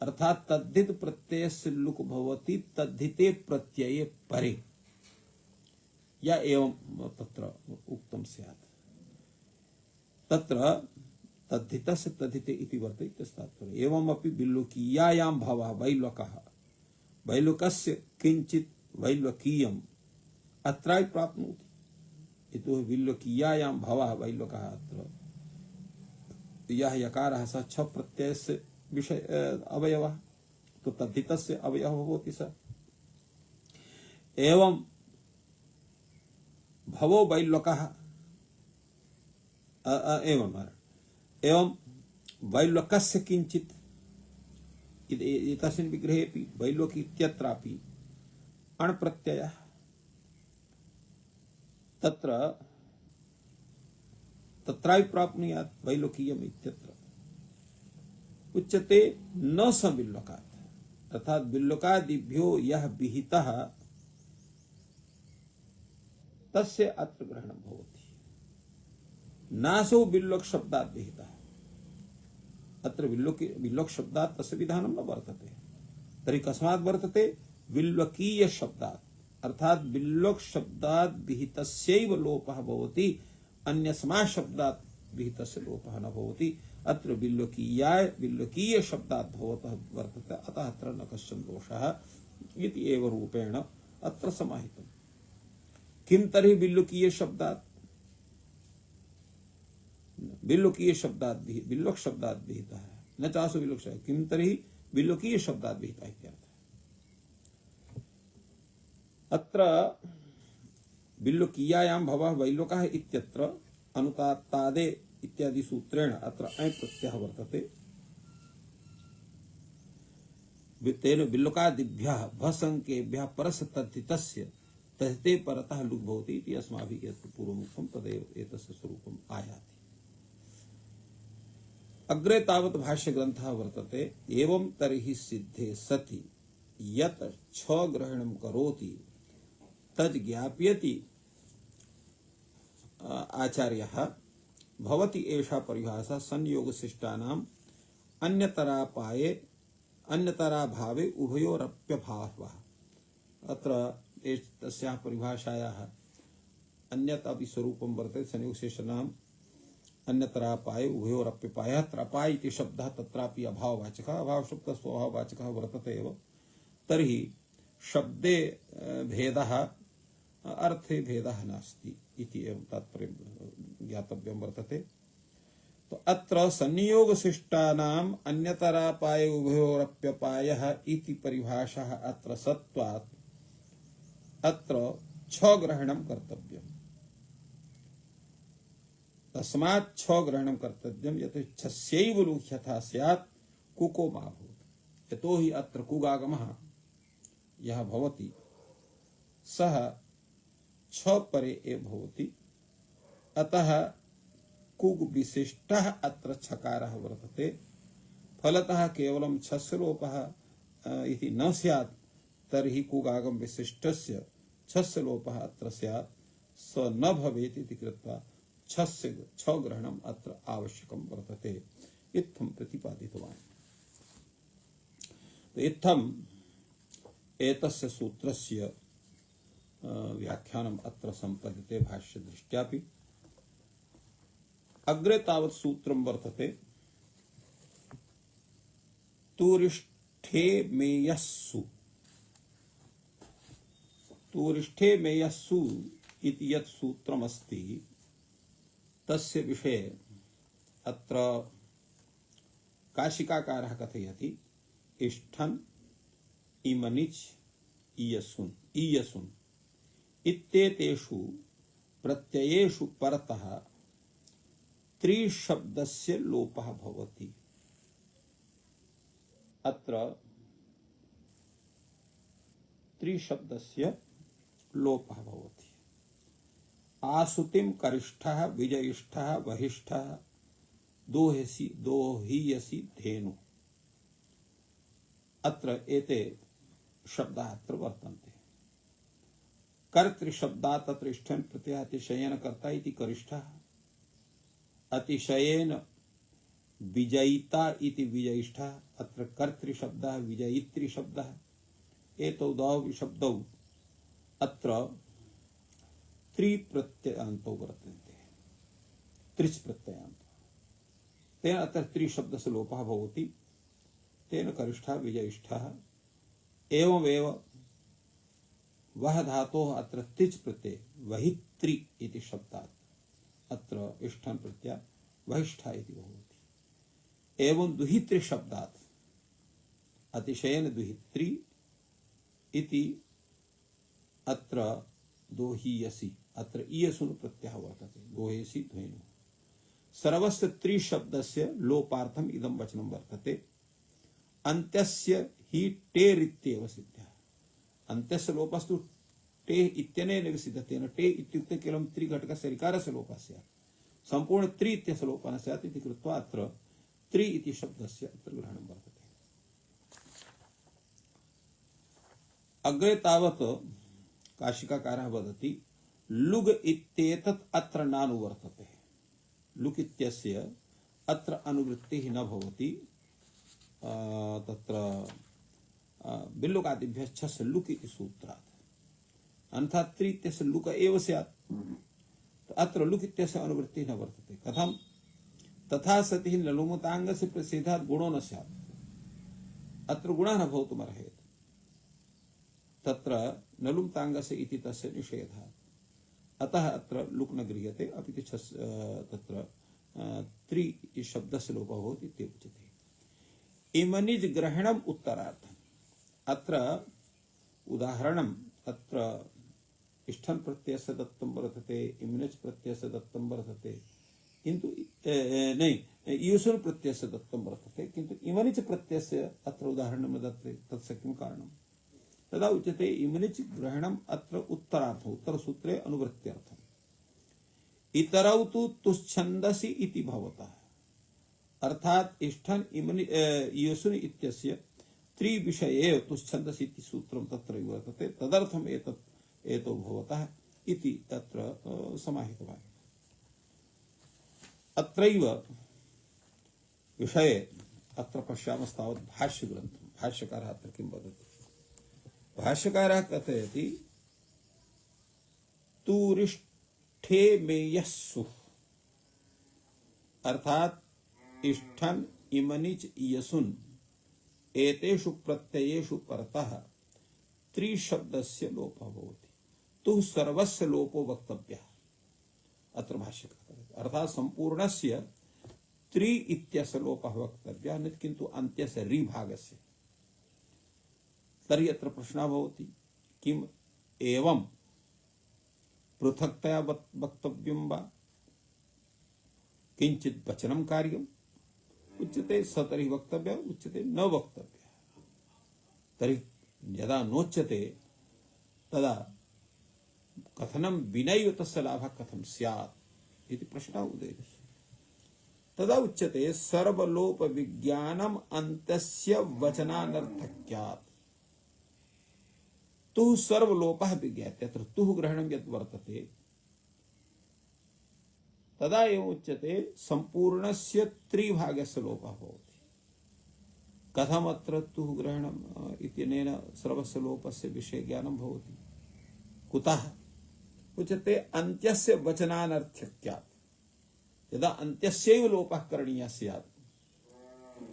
अर्थात् तद्धित प्रत्ययस्य लुक् भवति तद्धिते प्रत्यये परे या एवं तत्र उक्तं स्यात्। तत्र तद्धितस्य तद्धिते इति वर्तते तस्तात्पर्यम्। एवमपि बिल्लुकीयायां भवः वैल्लकः, वैल्लकस्य किञ्चित् वैल्लकीयम् अत्रापि प्राप्नोति। यतोहि बिल्लुकीयायां भवः वैल्लकः अत्र यः यकारः सः छ प्रत्ययस्य विषय अवयवः, तो तद्धितस्य अवयवः भवति सः। एवं भवो वैल्लकः एवं वैल्लकस्य किञ्चित् तस्मिन् विग्रहेऽपि वैल्लकी इत्यत्रापि अण् प्रत्ययः तत्रापि प्राप्नुयात् वैल्लकीयम् इत्यत्र। उच्यते न स बिल्लकात्, अर्थात् बिल्लकादिभ्यो यः विहितः तस्य अत्र ग्रहणं भवति। नासो बिल्लक शब्दात् विहितः। अत्र विल्लोक शब्दात् तस्य विधानं न वर्तते। तर्हि कस्मात् वर्तते? विल्वकीय शब्दात्, अर्थात विल्लोक शब्दात् विहितस्यैव लोपः भवति, अन्यस्मात् शब्दात् विहितस्य लोपः न भवति। अत्र विल्लोकीय शब्दात् भवतः वर्तते, अतः अत्र न कश्चन दोषः इति एव रूपेण अत्र समाहितम्। किं तर्हि विल्लोकीय शब्दात्? विल्लोकीय शब्दात् विल्लोक शब्दात् विहितः न चासु विल्लोक शब्दात्, किं तर्हि विल्लोकीय शब्दात् विहितः इत्यर्थः। अत्र विल्लोकीयायां भवः वैलोकः इत्यत्र अनुतात्तादे इत्यादि सूत्रेण अत्र ऐ प्रत्ययः वर्तते। तेन विल्लोकादिभ्यः भसंकेभ्यः परस्य तद्धितस्य तद्धते परतः लुग् भवति इति अस्माभिः यत् पूर्वमुक्तं तदेव एतस्य स्वरूपम् आयाति। अग्रे तावत् भाष्यग्रन्थः वर्तते। एवं तर्हि सिद्धे सति यत् छ ग्रहणं करोति तद् ज्ञापयति आचार्यः भवति एषा परिभाषा संयोगशिष्टानाम् अन्यतरापाये अन्यतराभावे उभयोरप्यभावः। अत्र तस्याः परिभाषायाः अन्यत् अपि स्वरूपं वर्तते। संयोगशिष्टानाम् अन्यतरापाये उभयोरप्यपायः। अत्र अपाय इति शब्दः तत्रापि अभाववाचकः, अभावशब्दः स्वभाववाचकः वर्तते एव। तर्हि शब्दे भेदः, अर्थे भेदः नास्ति इति एवं तात्पर्यं ज्ञातव्यं वर्तते। तो अत्र संयोगशिष्टानाम् अन्यतरापाय उभयोरप्यपायः इति परिभाषा अत्र सत्त्वात् अत्र छ ग्रहणं कर्तव्यम्। तस्मात् छ ग्रहणं कर्तव्यं यतो छस्यैव लुक् यथा स्यात् कुको मा भूत्। यतो हि अत्र कुगागमः यः भवति सः छ परे एव भवति, अतः कुग् विशिष्टः अत्र छकारः वर्तते। फलतः केवलं छस्य लोपः इति न स्यात्, तर्हि कुगागम विशिष्टस्य छस्य लोपः अत्र स्यात्, स न भवेत् इति कृत्वा छ ग्रहणम् अत्र आवश्यकं वर्तते इत्थं प्रतिपादितवान्। तो इत्थम् एतस्य सूत्रस्य व्याख्यानम् अत्र सम्पद्यते भाष्य दृष्ट्यापि। अग्रे तावत् सूत्रं वर्तते। तूरिष्ठे मेयस्सु, तूरिष्ठे मेयस्सु इति यत् सूत्रमस्ति तस्य विषये अत्र काशिकाकारः कथयति। इष्ठन् इमनिच् इयसुन् इयसुन् इत्येतेषु प्रत्ययेषु परतः त्रिशब्दस्य लोपः भवति। अत्र त्रिशब्दस्य लोपः भवति। आसुतिं करिष्ठः विजयिष्ठः वहिष्ठः दोहीयसि धेनु। अत्र एते शब्दाः अत्र वर्तन्ते। कर्तृशब्दात् अत्र इष्ठन् प्रत्ययः अतिशयेन कर्ता इति करिष्ठः, अतिशयेन विजयिता इति विजयिष्ठः। अत्र कर्तृशब्दः विजयित्री-शब्दः। एतौ द्वौ शब्दौ अत्र त्रिप्रत्ययान्तौ वर्तन्ते, त्रिच् प्रत्ययान्तौ। तेन अत्र त्रिशब्दस्य लोपः भवति। तेन करिष्ठः विजयिष्ठः। एवमेव वह धातोः अत्र तिच् प्रत्यय वहित्री इति शब्दात् अत्र इष्ठन् प्रत्यय वहिष्ठः इति भवति। एवं दुहित्री शब्दात् अतिशयेन दुहित्री इति अत्र दोहीयसि, अत्र इयसुन् प्रत्ययः वर्तते। दोहेसि ध्वेनु। सर्वस्य त्रिशब्दस्य लोपार्थम् इदं वचनं वर्तते। अन्त्यस्य हि टेरित्येव सिद्धः। अन्त्यस्य लोपस्तु टे इत्यनेन विसिद्धतेन। टे इत्युक्ते केवलं त्रिघटकस्य ऋकारस्य लोपः स्यात्, सम्पूर्ण त्रि इत्यस्य लोपः न स्यात् इति कृत्वा अत्र त्रि इति शब्दस्य अत्र ग्रहणं वर्तते। अग्रे तावत् काशिकाकारः वदति लुग् इत्येतत् अत्र नानुवर्तते। लुक् इत्यस्य अत्र अनुवृत्तिः न भवति तत्र बिल्लुकादिभ्यश्च लुक् इति सूत्रात् अन्यथा त्रि इत्यस्य लुक एव स्यात् अत्र लुक् इत्यस्य अनुवृत्तिः न वर्तते कथं तथा सति लुमताङ्गस्य प्रसिद्धात् गुणो न स्यात् अत्र गुणः न भवितुमर्हेत् तत्र नलुमताङ्गस्य इति तस्य निषेधः अतः अत्र लुक् न गृह्यते अपि च तत्र त्रि इति शब्दस्य लोपः भवति इति उच्यते इमनिज ग्रहणम् उत्तरार्थम् अत्र उदाहरणम् अत्र इष्ठन् प्रत्ययस्य दत्तं वर्तते इमनिज प्रत्ययस्य दत्तं वर्तते किन्तु नहीं यूसुन् प्रत्ययस्य दत्तं वर्तते किन्तु इमनिज प्रत्ययस्य अत्र उदाहरणं न दत्ते तस्य किं कारणं तदा उच्यते इमनिच ग्रहणम् अत्र उत्तरार्थम् उत्तरसूत्रे अनुवृत्त्यर्थम् इतरौ तु तुच्छन्दसि इति भवतः अर्थात इष्ठन् इमनि योसुनि इत्यस्य त्रि विषये तुच्छन्दसि इति सूत्रं तत्र वर्तते तदर्थम् एतौ भवतः इति तत्र समाहितवान् अत्रैव विषये अत्र पश्यामस्तावत् भाष्यग्रन्थं भाष्यकारः अत्र किं वदति भाष्यकारः कथयति तूरिष्ठे मेयस्सु अर्थात इष्ठन् इमनिच यसुन् एतेषु प्रत्ययेषु परतः त्रिशब्दस्य लोपः भवति तु सर्वस्य लोपो वक्तव्यः अत्र भाष्यकारः अर्थात संपूर्णस्य त्रि इत्यस्य लोपः वक्तव्यः न किन्तु अन्त्यस्य रि भागस्य तर्हि अत्र प्रश्नः भवति किम् एवं पृथक्तया वक्तव्यं वा किञ्चित् वचनं कार्यम् उच्यते स तर्हि वक्तव्यः उच्यते न वक्तव्यः तर्हि यदा नोच्यते तदा कथनं विनैव तस्य लाभः कथं स्यात् इति प्रश्नः उदेति तदा उच्यते सर्वलोप विज्ञानम् अन्त्यस्य वचनानर्थक्यात् तुः सर्वलोपः विज्ञायते अत्र तुः ग्रहणं यद् वर्तते तदा एव उच्यते संपूर्णस्य त्रिभागस्य लोपः भवति कथम् अत्र तुः ग्रहणम् इत्यनेन सर्वस्य लोपस्य विषये ज्ञानं भवति कुतः उच्यते अन्त्यस्य वचनानर्थक्यात् यदा अन्त्यस्यैव लोपः करणीयः स्यात्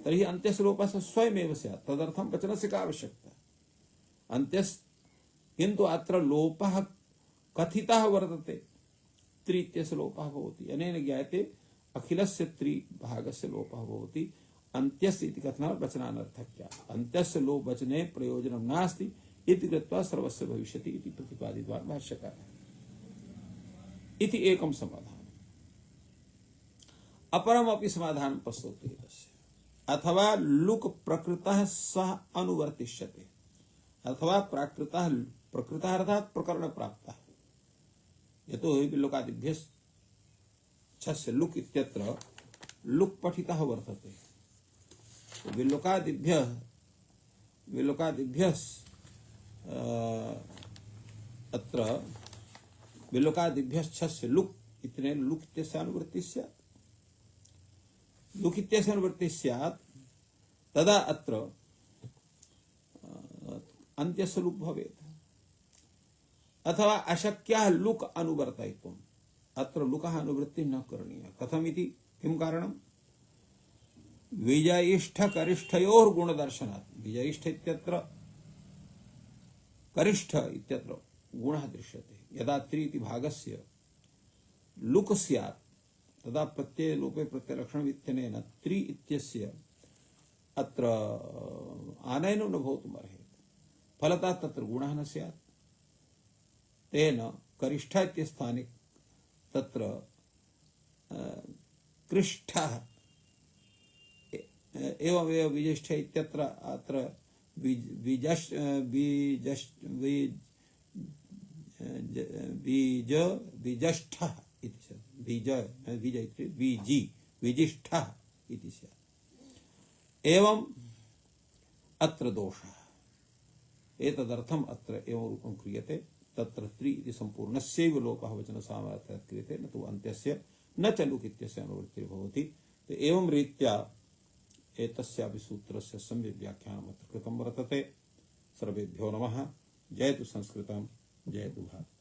तर्हि अन्त्यस्य लोपः स्वयमेव स्यात् तदर्थं वचनस्य का आवश्यकता अन्त्यस्य किन्तु अत्र लोपः कथितः वर्तते त्रि इत्यस्य लोपः भवति अनेन ज्ञायते अखिलस्य त्रिभागस्य लोपः भवति अन्त्यस्य इति कथनात् वचनानर्थक्यात् अन्त्यस्य लोप वचने प्रयोजनं नास्ति इति कृत्वा सर्वस्य भविष्यति इति प्रतिपादितवान् भाष्यकारः इति एकं समाधानम् अपरमपि समाधानं प्रस्तौति तस्य अथवा लुक् प्रकृतः सः अनुवर्तिष्यते अथवा प्रकृतः अर्थात् प्रकरण प्राप्तः यतो हि बिल्लुकादिभ्यः छस्य लुक् इत्यत्र लुक् पठितः वर्तते बिल्लुकादिभ्यः अत्र बिल्लुकादिभ्यः छस्य लुक् इत्यनेन लुक् इत्यस्य अनुवृत्तिः स्यात् लुक् इत्यस्य अनुवृत्तिः स्यात् तदा अत्र अन्त्यस्य लुक् भवेत् अथवा अशक्यः लुक् अनुवर्तयितुम् अत्र लुकः अनुवृत्तिः न करणीया कथमिति किं कारणं विजयिष्ठ करिष्ठयोः गुणदर्शनात् विजयिष्ठ इत्यत्र करिष्ठ इत्यत्र गुणः दृश्यते यदा त्रि इति भागस्य लुक् स्यात् तदा प्रत्यय लोपे प्रत्ययलक्षणम् इत्यनेन त्रि इत्यस्य अत्र आनयनं न भवितुमर्हेत् फलतः तत्र गुणः न स्यात् तेन करिष्ठ इत्यस्थाने तत्र कृष्ठः एवमेव विजिष्ठ इत्यत्र अत्र विजिष्ठः इति विजिष्ठः इति स्यात् एवम् अत्र दोषः एतदर्थम् अत्र एवं रूपं क्रियते तत्र त्रि इति सम्पूर्णस्यैव लोपः वचनसामर्थ्यात् क्रियते न तु अन्त्यस्य न च लुक् इत्यस्य अनुवृत्तिर्भवति तो एवं रीत्या एतस्यापि सूत्रस्य सम्यक् व्याख्यानम् अत्र कृतं वर्तते। सर्वेभ्यो नमः। जयतु संस्कृतं, जयतु भारतम्।